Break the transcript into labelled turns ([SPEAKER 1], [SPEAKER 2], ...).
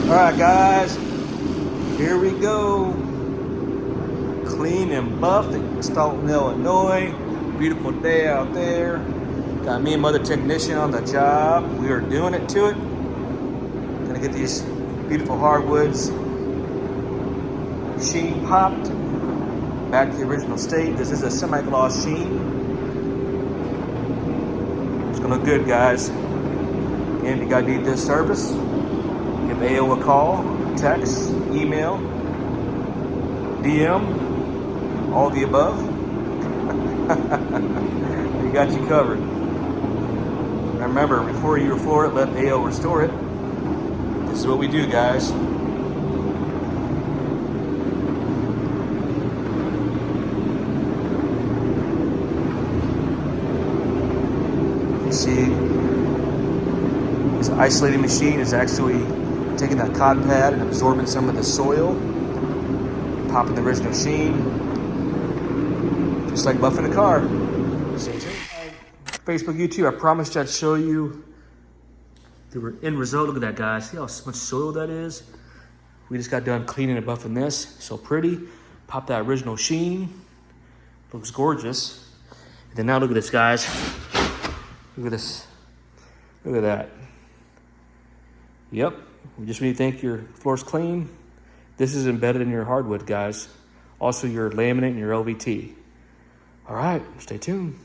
[SPEAKER 1] All right, guys, here we go. Clean and buff in Stoughton, Illinois. Beautiful day out there. Got me and my other technician on the job. We are doing it to it. Gonna get these beautiful hardwoods sheen popped back to the original state. This is a semi-gloss sheen. It's gonna look good, guys. And if you guys need this service, give AO a call, text, email, DM, all the above. We got you covered. Remember, before you restore it, let AO restore it. This is what we do, guys. You see, this isolating machine is actually taking that cotton pad and absorbing some of the soil, popping the original sheen, just like buffing a car. Stay tuned. Facebook, YouTube, I promised I'd show you the end result. Look at that, guys. See how much soil that is? We just got done cleaning and buffing this. So pretty. Pop that original sheen. Looks gorgeous. And then now look at this, guys. Look at this. Look at that. Yep. We just need to think your floor's clean. This is embedded in your hardwood, guys. Also your laminate and your LVT. All right, stay tuned.